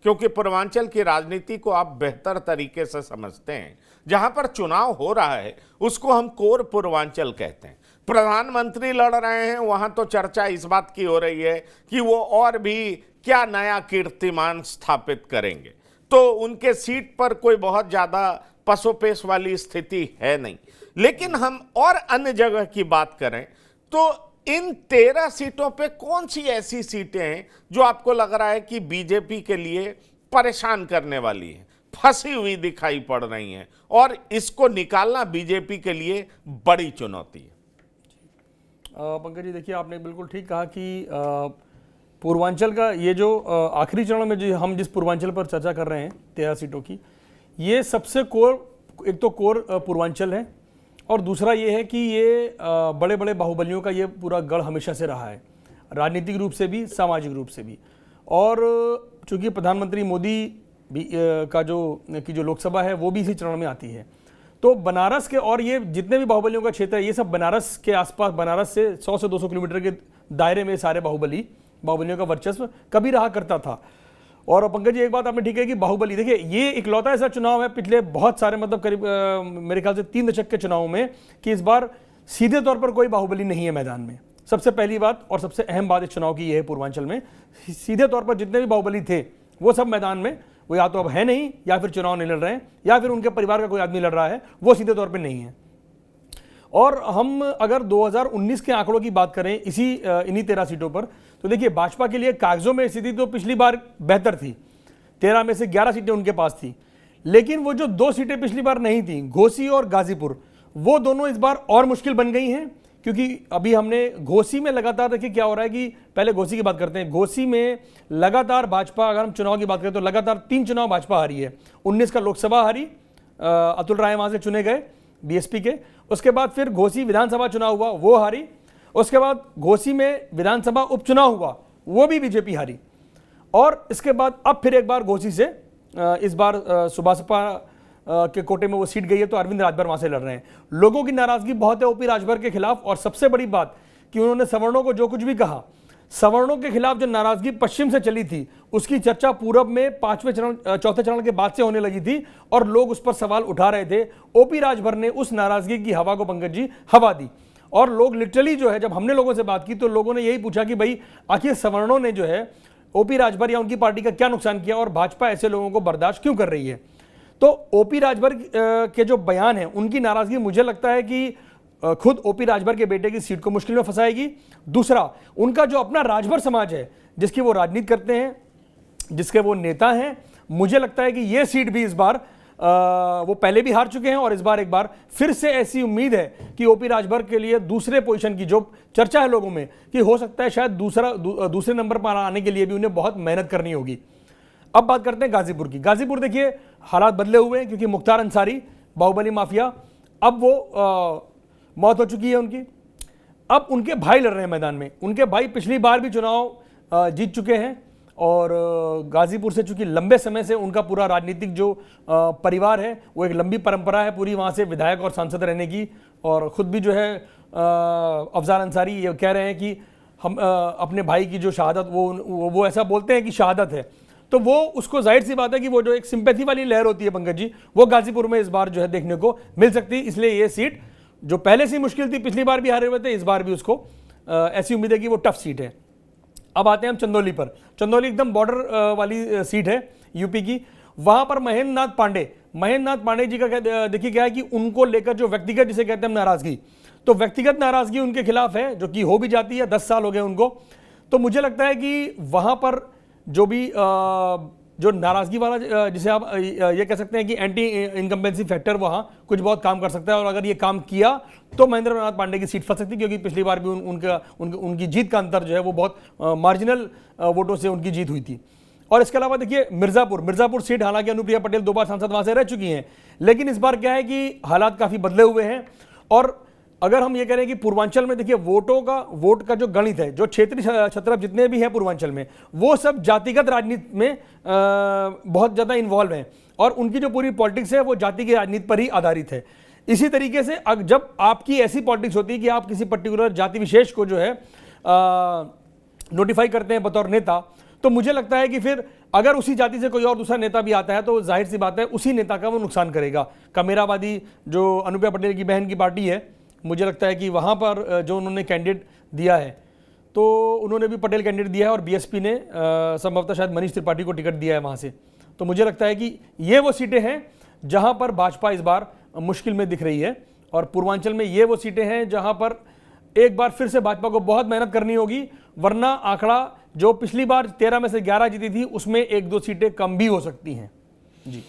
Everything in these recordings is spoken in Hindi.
क्योंकि पूर्वांचल की राजनीति को आप बेहतर तरीके से समझते हैं। जहां पर चुनाव हो रहा है उसको हम कोर पूर्वांचल कहते हैं। प्रधानमंत्री लड़ रहे हैं, वहां तो चर्चा इस बात की हो रही है कि वो और भी क्या नया कीर्तिमान स्थापित करेंगे, तो उनके सीट पर कोई बहुत ज्यादा पसोपेश वाली स्थिति है नहीं। लेकिन हम और अन्य जगह की बात करें तो इन 13 सीटों पे कौन सी ऐसी सीटें हैं जो आपको लग रहा है कि बीजेपी के लिए परेशान करने वाली है, फंसी हुई दिखाई पड़ रही हैं और इसको निकालना बीजेपी के लिए बड़ी चुनौती है? पंकज जी, देखिए आपने बिल्कुल ठीक कहा कि पूर्वांचल का ये जो आखिरी चरण में जो हम जिस पूर्वांचल पर चर्चा कर रहे हैं 13 सीटों की, ये सबसे कोर, एक तो कोर पूर्वांचल है और दूसरा ये है कि ये बड़े बड़े बाहुबलियों का ये पूरा गढ़ हमेशा से रहा है, राजनीतिक रूप से भी, सामाजिक रूप से भी। और चूंकि प्रधानमंत्री मोदी भी का जो लोकसभा है वो भी इसी चरण में आती है, तो बनारस के और ये जितने भी बाहुबलियों का क्षेत्र है ये सब बनारस के आसपास, बनारस से 100 से 200 किलोमीटर के दायरे में सारे बाहुबलियों का वर्चस्व कभी रहा करता था। और पंकज जी, एक बात आपने ठीक है कि बाहुबली, देखिए ये इकलौता ऐसा चुनाव है पिछले बहुत सारे, मतलब करीब मेरे ख्याल से 3 दशक के चुनाव में, कि इस बार सीधे तौर पर कोई बाहुबली नहीं है मैदान में। सबसे पहली बात और सबसे अहम बात इस चुनाव की यह है पूर्वांचल में सीधे तौर पर जितने भी बाहुबली थे वो सब मैदान में, वो या तो अब है नहीं, या फिर चुनाव नहीं लड़ रहे हैं, या फिर उनके परिवार का कोई आदमी लड़ रहा है, वो सीधे तौर पर नहीं है। और हम अगर 2019 के आंकड़ों की बात करें इन्हीं 13 सीटों पर, तो देखिए भाजपा के लिए कागजों में स्थिति तो पिछली बार बेहतर थी, 13 में से 11 सीटें उनके पास थी। लेकिन वो जो 2 सीटें पिछली बार नहीं थी, घोसी और गाजीपुर, वो दोनों इस बार और मुश्किल बन गई हैं, क्योंकि अभी हमने घोसी में लगातार, देखिए क्या हो रहा है कि पहले घोसी की बात करते हैं। घोसी में लगातार भाजपा, अगर हम चुनाव की बात करें तो लगातार 3 चुनाव भाजपा हारी है। 19 का लोकसभा हारी, अतुल राय वहां से चुने गए बीएसपी के। उसके बाद फिर घोसी विधानसभा चुनाव हुआ, वो हारी। उसके बाद घोसी में विधानसभा उपचुनाव हुआ, वो भी बीजेपी हारी। और इसके बाद अब फिर एक बार घोसी से इस बार सुभाषपा के कोटे में वो सीट गई है, तो अरविंद राजभर वहां से लड़ रहे हैं। लोगों की नाराजगी बहुत है ओपी राजभर के खिलाफ, और सबसे बड़ी बात कि उन्होंने सवर्णों को जो कुछ भी कहा, सवर्णों के खिलाफ जो नाराजगी पश्चिम से चली थी उसकी चर्चा पूरब में चौथे चरण के बाद से होने लगी थी, और लोग उस पर सवाल उठा रहे थे। ओपी राजभर ने उस नाराजगी की हवा को, पंकज जी, हवा दी। और लोग लिटरली जो है, जब हमने लोगों से बात की तो लोगों ने यही पूछा कि भाई आखिर सवर्णों ने जो है ओपी राजभर या उनकी पार्टी का क्या नुकसान किया, और भाजपा ऐसे लोगों को बर्दाश्त क्यों कर रही है। तो ओपी राजभर के जो बयान है, उनकी नाराजगी मुझे लगता है कि खुद ओपी राजभर के बेटे की सीट को मुश्किल में फंसाएगी। दूसरा, उनका जो अपना राजभर समाज है, जिसकी वो राजनीति करते हैं, जिसके वो नेता हैं, मुझे लगता है कि ये सीट भी इस बार वो पहले भी हार चुके हैं, और इस बार एक बार फिर से ऐसी उम्मीद है कि ओपी राजभर के लिए दूसरे पोजीशन की जो चर्चा है लोगों में, कि हो सकता है शायद दूसरे नंबर पर आने के लिए भी उन्हें बहुत मेहनत करनी होगी। अब बात करते हैं गाजीपुर की। गाजीपुर देखिए हालात बदले हुए हैं, क्योंकि मुख्तार अंसारी, बाहुबली माफिया, अब वो मौत हो चुकी है उनकी। अब उनके भाई लड़ रहे हैं मैदान में। उनके भाई पिछली बार भी चुनाव जीत चुके हैं, और गाजीपुर से चूंकि लंबे समय से उनका पूरा राजनीतिक जो परिवार है, वो एक लंबी परंपरा है पूरी वहाँ से विधायक और सांसद रहने की। और ख़ुद भी जो है अफजाल अंसारी ये कह रहे हैं कि हम अपने भाई की जो शहादत, वो ऐसा बोलते हैं कि शहादत है, तो वो उसको जाहिर सी बात है कि वो जो एक सिंपैथी वाली लहर होती है पंकज जी, वो गाजीपुर में इस बार जो है देखने को मिल सकती है। इसलिए ये सीट जो पहले से मुश्किल थी, पिछली बार भी हारे हुए थे, इस बार भी उसको ऐसी उम्मीद है कि वो टफ सीट है। अब आते हैं हम चंदौली पर। चंदौली एकदम बॉर्डर वाली सीट है यूपी की। वहां पर महेंद्र नाथ पांडे जी का देखिए क्या है कि उनको लेकर जो व्यक्तिगत, जिसे कहते हैं नाराजगी, तो व्यक्तिगत नाराजगी उनके खिलाफ है, जो कि हो भी जाती है, 10 साल हो गए उनको। तो मुझे लगता है कि वहां पर जो भी जो नाराजगी वाला, जिसे आप ये कह सकते हैं कि एंटी इनकम्बेंसी फैक्टर, वहां कुछ बहुत काम कर सकता है। और अगर ये काम किया तो महेंद्र नाथ पांडे की सीट फंस सकती है, क्योंकि पिछली बार भी उनकी जीत का अंतर जो है वो बहुत मार्जिनल वोटों से उनकी जीत हुई थी। और इसके अलावा देखिए मिर्जापुर सीट, हालांकि अनुप्रिया पटेल 2 बार सांसद वहां से रह चुकी हैं, लेकिन इस बार क्या है कि हालात काफी बदले हुए हैं। और अगर हम ये करें कि पूर्वांचल में देखिए वोट का जो गणित है, जो क्षेत्रीय छत्रप जितने भी हैं पूर्वांचल में, वो सब जातिगत राजनीति में बहुत ज़्यादा इन्वॉल्व हैं, और उनकी जो पूरी पॉलिटिक्स है वो जाति की राजनीति पर ही आधारित है। इसी तरीके से जब आपकी ऐसी पॉलिटिक्स होती है कि आप किसी पर्टिकुलर जाति विशेष को जो है नोटिफाई करते हैं बतौर नेता, तो मुझे लगता है कि फिर अगर उसी जाति से कोई और दूसरा नेता भी आता है तो जाहिर सी बात है उसी नेता का वो नुकसान करेगा। कमेरावादी जो अनुप्रिया पटेल की बहन की पार्टी है, मुझे लगता है कि वहाँ पर जो उन्होंने कैंडिडेट दिया है तो उन्होंने भी पटेल कैंडिडेट दिया है और बीएसपी ने संभवतः शायद मनीष त्रिपाठी को टिकट दिया है वहाँ से। तो मुझे लगता है कि ये वो सीटें हैं जहाँ पर भाजपा इस बार मुश्किल में दिख रही है, और पूर्वांचल में ये वो सीटें हैं जहाँ पर एक बार फिर से भाजपा को बहुत मेहनत करनी होगी, वरना आंकड़ा जो पिछली बार 13 में से 11 जीती थी उसमें 1-2 सीटें कम भी हो सकती हैं। जी,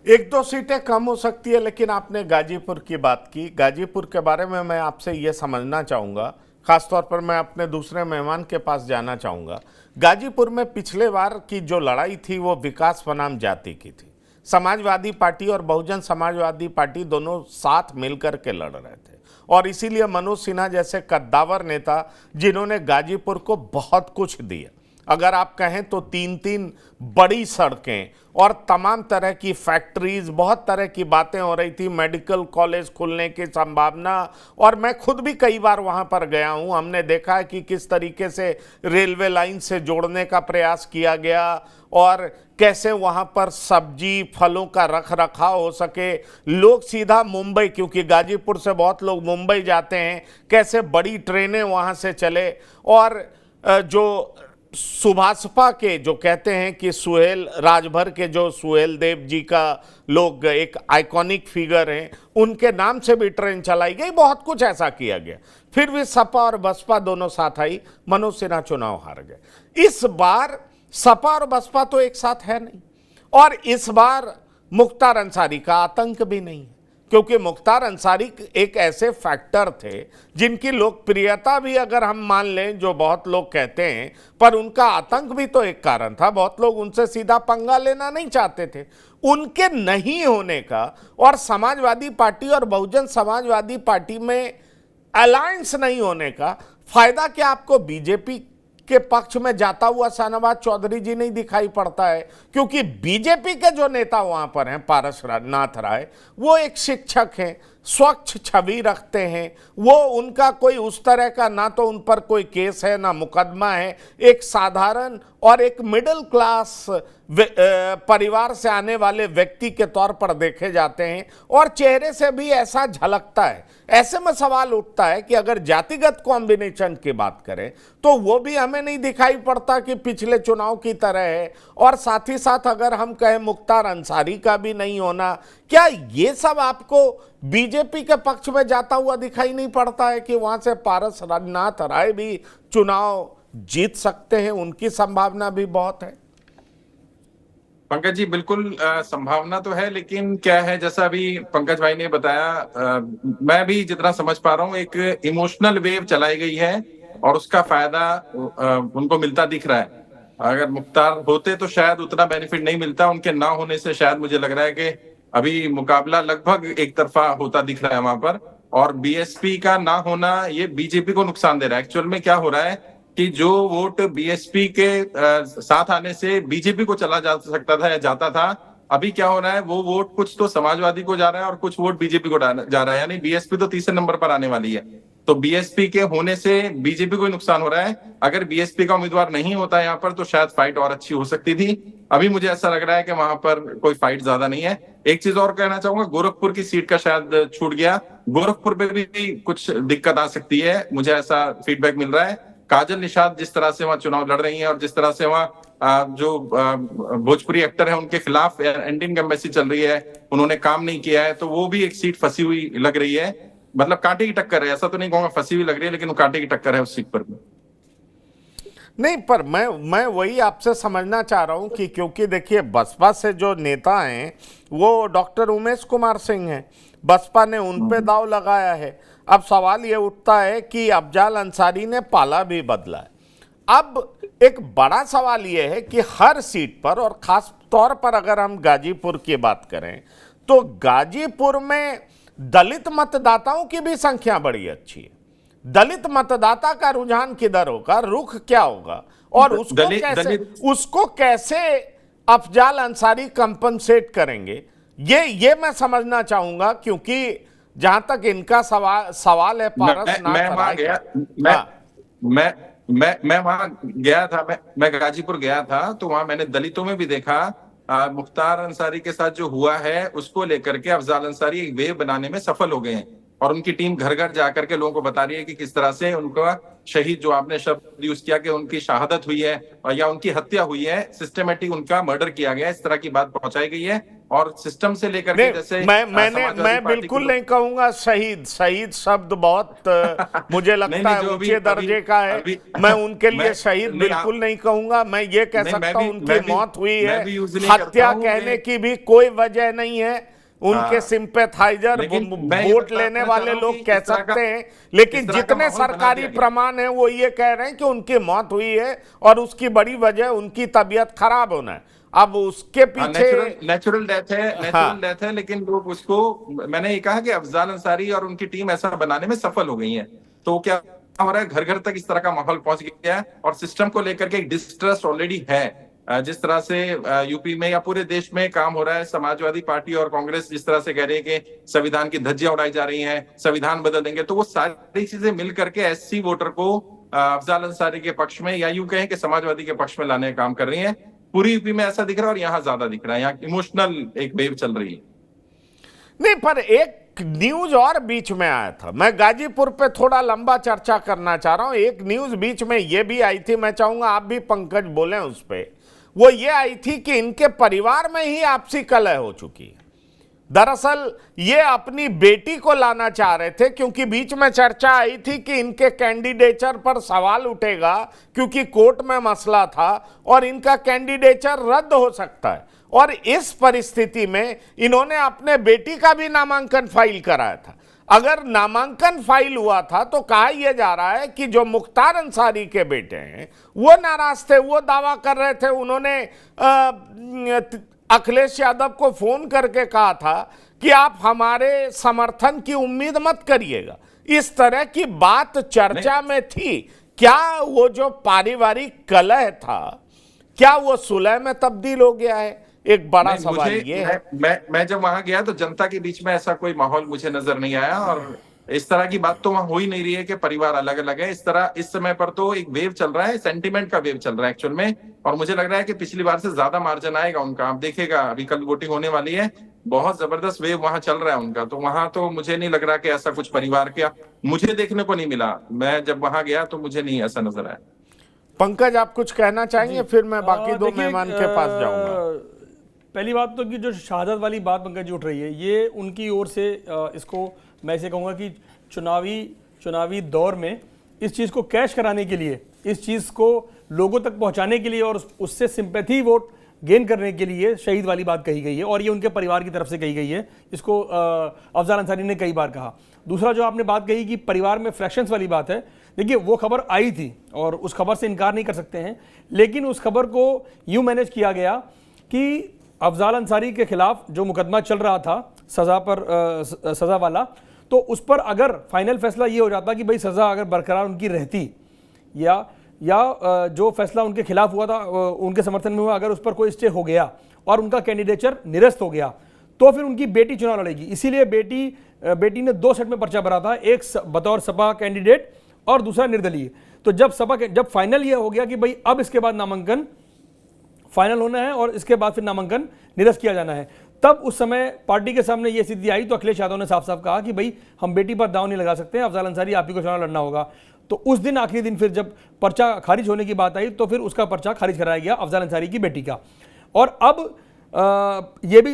1-2 सीटें कम हो सकती है, लेकिन आपने गाजीपुर की बात की। गाजीपुर के बारे में मैं आपसे ये समझना चाहूँगा, खासतौर पर मैं अपने दूसरे मेहमान के पास जाना चाहूँगा। गाजीपुर में पिछले बार की जो लड़ाई थी वो विकास बनाम जाति की थी। समाजवादी पार्टी और बहुजन समाजवादी पार्टी दोनों साथ मिलकर के लड़ रहे थे, और इसीलिए मनोज सिन्हा जैसे कद्दावर नेता जिन्होंने गाजीपुर को बहुत कुछ दिया, अगर आप कहें तो 3 बड़ी सड़कें और तमाम तरह की फैक्ट्रीज, बहुत तरह की बातें हो रही थी, मेडिकल कॉलेज खुलने की संभावना, और मैं खुद भी कई बार वहां पर गया हूं। हमने देखा है कि किस तरीके से रेलवे लाइन से जोड़ने का प्रयास किया गया और कैसे वहां पर सब्जी फलों का रख रखाव हो सके, लोग सीधा मुंबई, क्योंकि गाजीपुर से बहुत लोग मुंबई जाते हैं, कैसे बड़ी ट्रेनें वहां से चले, और जो सुभाषपा के जो कहते हैं कि सुहेल राजभर के जो सुहेल देव जी का लोग एक आइकॉनिक फिगर हैं, उनके नाम से भी ट्रेन चलाई गई, बहुत कुछ ऐसा किया गया। फिर भी सपा और बसपा दोनों साथ आई, मनोज सिन्हा चुनाव हार गए। इस बार सपा और बसपा तो एक साथ है नहीं, और इस बार मुख्तार अंसारी का आतंक भी नहीं है, क्योंकि मुख्तार अंसारी एक ऐसे फैक्टर थे जिनकी लोकप्रियता भी अगर हम मान लें, जो बहुत लोग कहते हैं, पर उनका आतंक भी तो एक कारण था। बहुत लोग उनसे सीधा पंगा लेना नहीं चाहते थे। उनके नहीं होने का और समाजवादी पार्टी और बहुजन समाजवादी पार्टी में अलायंस नहीं होने का फायदा क्या आपको बीजेपी के पक्ष में जाता हुआ शाहनवाज चौधरी जी नहीं दिखाई पड़ता है? क्योंकि बीजेपी के जो नेता वहां पर हैं, पारस नाथ राय, वो एक शिक्षक हैं, स्वच्छ छवि रखते हैं, वो उनका कोई उस तरह का ना तो उन पर कोई केस है ना मुकदमा है, एक साधारण और एक मिडिल क्लास परिवार से आने वाले व्यक्ति के तौर पर देखे जाते हैं, और चेहरे से भी ऐसा झलकता है। ऐसे में सवाल उठता है कि अगर जातिगत कॉम्बिनेशन की बात करें तो वो भी हमें नहीं दिखाई पड़ता कि पिछले चुनाव की तरह है, और साथ ही साथ अगर हम कहें मुख्तार अंसारी का भी नहीं होना, क्या ये सब आपको बीजेपी के पक्ष में जाता हुआ दिखाई नहीं पड़ता है कि वहां से पारस नाथ राय भी चुनाव जीत सकते हैं, उनकी संभावना भी बहुत है? पंकज जी, बिल्कुल संभावना तो है, लेकिन क्या है, जैसा अभी पंकज भाई ने बताया, मैं भी जितना समझ पा रहा हूँ, एक इमोशनल वेव चलाई गई है और उसका फायदा उनको मिलता दिख रहा है। अगर मुख्तार होते तो शायद उतना बेनिफिट नहीं मिलता, उनके ना होने से शायद मुझे लग रहा है कि अभी मुकाबला लगभग एक तरफा होता दिख रहा है वहां पर, और बीएसपी का ना होना ये बीजेपी को नुकसान दे रहा है। एक्चुअल में क्या हो रहा है कि जो वोट बीएसपी के साथ आने से बीजेपी को चला जा सकता था या जाता था, अभी क्या हो रहा है, वो वोट कुछ तो समाजवादी को जा रहा है और कुछ वोट बीजेपी को जा रहा है, यानी बीएसपी तो तीसरे नंबर पर आने वाली है। तो बीएसपी के होने से बीजेपी को नुकसान हो रहा है। अगर बीएसपी का उम्मीदवार नहीं होता यहाँ पर तो शायद फाइट और अच्छी हो सकती थी। अभी मुझे ऐसा लग रहा है कि वहां पर कोई फाइट ज्यादा नहीं है। एक चीज और कहना चाहूंगा, गोरखपुर की सीट का शायद छूट गया, गोरखपुर पे भी कुछ दिक्कत आ सकती है, मुझे ऐसा फीडबैक मिल रहा है। काजल निषाद जिस तरह से वहां चुनाव लड़ रही हैं और जिस तरह से वहां जो भोजपुरी एक्टर है उनके खिलाफ एंटी इनकम्बेंसी चल रही है, उन्होंने काम नहीं किया है, तो वो भी एक सीट फंसी हुई लग रही है। मतलब कांटे की टक्कर है, ऐसा तो नहीं कहूंगा फंसी हुई लग रही है, लेकिन वो कांटे की टक्कर है उस सीट पर भी। नहीं, पर मैं वही आपसे समझना चाह रहा हूं कि क्योंकि देखिए बसपा से जो नेता हैं वो डॉक्टर उमेश कुमार सिंह हैं, बसपा ने उन पे दाव लगाया है। अब सवाल ये उठता है कि अफजाल अंसारी ने पाला भी बदला है। अब एक बड़ा सवाल ये है कि हर सीट पर, और खास तौर पर अगर हम गाजीपुर की बात करें तो गाजीपुर में दलित मतदाताओं की भी संख्या बड़ी अच्छी है। दलित मतदाता का रुझान किधर होगा, रुख क्या होगा, और उसको कैसे अफजाल अंसारी कंपनसेट करेंगे, ये मैं समझना चाहूंगा। क्योंकि जहां तक इनका सवाल है पारस नाथ राय, मैं वहां गया था, मैं गाजीपुर गया था, तो वहां मैंने दलितों में भी देखा मुख्तार अंसारी के साथ जो हुआ है उसको लेकर के अफजाल अंसारी एक वेव बनाने में सफल हो गए हैं और उनकी टीम घर घर जाकर के लोगों को बता रही है कि किस तरह से उनका शहीद, जो आपने शब्द यूज किया कि उनकी शहादत हुई है या उनकी हत्या हुई है, सिस्टमेटिक उनका मर्डर किया गया, इस तरह की बात पहुंचाई गई है। और सिस्टम से लेकर के जैसे मैं बिल्कुल नहीं कहूंगा शहीद, शहीद शब्द बहुत मुझे लगता है ऊंचे दर्जे का है। मैं उनके लिए शहीद बिल्कुल नहीं कहूंगा, मैं ये कह सकता हूं उनकी मौत हुई है, हत्या कहने की भी कोई वजह नहीं है। उनके सिंपैथाइजर, वोट लेने वाले लोग कह सकते हैं, लेकिन जितने सरकारी प्रमाण हैं वो ये कह रहे हैं कि उनकी मौत हुई है और उसकी बड़ी वजह उनकी तबीयत खराब होना है। अब उसके पीछे नेचुरल डेथ है, नेचुरल डेथ है, लेकिन लोग उसको, मैंने ये कहा कि अफजाल अंसारी और उनकी टीम ऐसा बनाने में सफल हो गई है। तो क्या हो रहा है, घर घर तक इस तरह का माहौल पहुंच गया है और सिस्टम को लेकर के एक डिस्ट्रस्ट ऑलरेडी है। जिस तरह से यूपी में या पूरे देश में काम हो रहा है, समाजवादी पार्टी और कांग्रेस जिस तरह से कह रहे हैं कि संविधान की धज्जियां उड़ाई जा रही हैं, संविधान बदल देंगे, तो वो सारी चीजें मिलकर के एससी वोटर को अफजाल अंसारी के पक्ष में या यूं कहें कि समाजवादी के पक्ष में लाने का काम कर रही है। पूरी यूपी में ऐसा दिख रहा है और यहाँ ज्यादा दिख रहा है, यहाँ इमोशनल एक वेव चल रही है। नहीं, पर एक न्यूज और बीच में आया था, मैं गाजीपुर पे थोड़ा लंबा चर्चा करना चाह रहा हूं। एक न्यूज बीच में ये भी आई थी, मैं चाहूंगा आप भी पंकज बोलें उस पे। वो ये आई थी कि इनके परिवार में ही आपसी कलह हो चुकी है। दरअसल ये अपनी बेटी को लाना चाह रहे थे, क्योंकि बीच में चर्चा आई थी कि इनके कैंडिडेचर पर सवाल उठेगा, क्योंकि कोर्ट में मसला था और इनका कैंडिडेचर रद्द हो सकता है। और इस परिस्थिति में इन्होंने अपने बेटी का भी नामांकन फाइल कराया था। अगर नामांकन फाइल हुआ था तो कहा यह जा रहा है कि जो मुख्तार अंसारी के बेटे हैं वो नाराज थे, वो दावा कर रहे थे, उन्होंने अखिलेश यादव को फोन करके कहा था कि आप हमारे समर्थन की उम्मीद मत करिएगा। इस तरह की बात चर्चा में थी। क्या वो जो पारिवारिक कलह था, क्या वो सुलह में तब्दील हो गया है? एक बड़ा सवाल ये है। मैं जब वहां गया तो जनता के बीच में ऐसा कोई माहौल मुझे नजर नहीं आया और इस तरह की बात तो वहां हो ही नहीं रही है कि परिवार अलग अलग है। इस तरह इस समय पर तो एक वेव चल रहा है, सेंटिमेंट का वेव चल रहा है एक्चुअल में, और मुझे लग रहा है कि पिछली बार से ज्यादा मार्जिन आएगा उनका। आप देखिएगा, अभी कल वोटिंग होने वाली है, बहुत जबरदस्त वेव वहां चल रहा है उनका। तो वहां तो मुझे नहीं लग रहा कि ऐसा कुछ परिवार का मुझे देखने को नहीं मिला। मैं जब वहां गया तो मुझे नहीं ऐसा नजर आया। पंकज, आप कुछ कहना चाहेंगे? फिर मैं बाकी दो मेहमान के पास जाऊंगा। पहली बात तो कि जो शहादत वाली बात पंकज जी उठ रही है, ये उनकी ओर से इसको मैं ऐसे कहूँगा कि चुनावी दौर में इस चीज़ को कैश कराने के लिए, इस चीज़ को लोगों तक पहुंचाने के लिए और उससे सिंपैथी वोट गेन करने के लिए शहीद वाली बात कही गई है और ये उनके परिवार की तरफ से कही गई है। इसको अफजाल अंसारी ने कई बार कहा। दूसरा जो आपने बात कही कि परिवार में फ्रैक्शंस वाली बात है, देखिए वो खबर आई थी और उस खबर से इनकार नहीं कर सकते हैं, लेकिन उस खबर को यूँ मैनेज किया गया कि अफजाल अंसारी के खिलाफ जो मुकदमा चल रहा था सज़ा वाला, तो उस पर अगर फाइनल फैसला ये हो जाता कि भाई सज़ा अगर बरकरार उनकी रहती या जो फैसला उनके खिलाफ हुआ था उनके समर्थन में हुआ, अगर उस पर कोई स्टे हो गया और उनका कैंडिडेचर निरस्त हो गया तो फिर उनकी बेटी चुनाव लड़ेगी। इसीलिए बेटी ने 2 सेट में पर्चा भरा था, एक बतौर सपा कैंडिडेट और दूसरा निर्दलीय। तो जब फाइनल ये हो गया कि भाई अब इसके बाद नामांकन फाइनल होना है और इसके बाद फिर नामांकन निरस्त किया जाना है, तब उस समय पार्टी के सामने ये स्थिति आई तो अखिलेश यादव ने साफ साफ कहा कि भाई हम बेटी पर दांव नहीं लगा सकते, अफजाल अंसारी आप ही को चुनाव लड़ना होगा। तो उस दिन आखिरी दिन फिर जब पर्चा खारिज होने की बात आई तो फिर उसका पर्चा खारिज कराया गया अफजाल अंसारी की बेटी का। और अब ये भी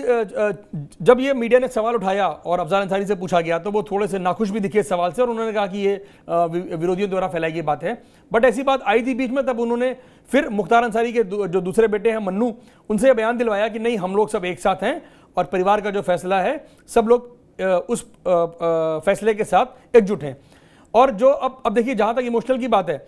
जब ये मीडिया ने सवाल उठाया और अफजाल अंसारी से पूछा गया तो वो थोड़े से नाखुश भी दिखे इस सवाल से और उन्होंने कहा कि ये विरोधियों द्वारा फैलाई गई बात है। बट ऐसी बात आई थी बीच में, तब उन्होंने फिर मुख्तार अंसारी के जो दूसरे बेटे हैं मन्नू, उनसे बयान दिलवाया कि नहीं, हम लोग सब एक साथ हैं और परिवार का जो फैसला है सब लोग उस फैसले के साथ एकजुट हैं। और जो अब देखिए, जहाँ तक इमोशनल की बात है,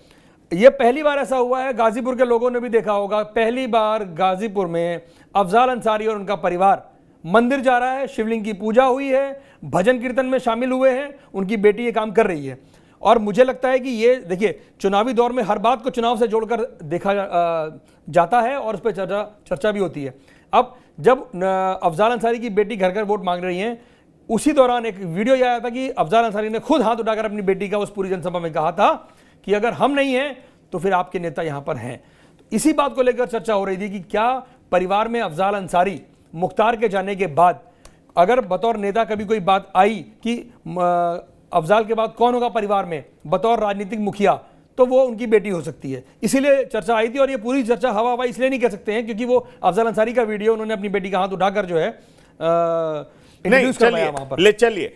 ये पहली बार ऐसा हुआ है, गाजीपुर के लोगों ने भी देखा होगा, पहली बार गाजीपुर में अफजाल अंसारी और उनका परिवार मंदिर जा रहा है, शिवलिंग की पूजा हुई है, भजन कीर्तन में शामिल हुए हैं, उनकी बेटी ये काम कर रही है। और मुझे लगता है कि ये देखिए, चुनावी दौर में हर बात को चुनाव से जोड़कर देखा जाता है और उस पर चर्चा भी होती है। अब जब अफजाल अंसारी की बेटी घर घर वोट मांग रही हैं, उसी दौरान एक वीडियो आया था कि अफजाल अंसारी ने खुद हाथ उठाकर अपनी बेटी का उस पूरी जनसभा में कहा था कि अगर हम नहीं हैं तो फिर आपके नेता यहाँ पर हैं। तो इसी बात को लेकर चर्चा हो रही थी कि क्या परिवार में अफजाल अंसारी मुख्तार के जाने के बाद अगर बतौर नेता कभी कोई बात आई कि अफजाल के बाद कौन होगा परिवार में बतौर राजनीतिक मुखिया, तो वो उनकी बेटी हो सकती है। इसीलिए चर्चा आई थी, और ये पूरी चर्चा हवा हवा इसलिए नहीं कह सकते हैं क्योंकि वो अफजाल अंसारी का वीडियो उन्होंने अपनी बेटी का हाथ उठाकर जो है नहीं, इंट्रोड्यूस करवाया वहां पर। चलिए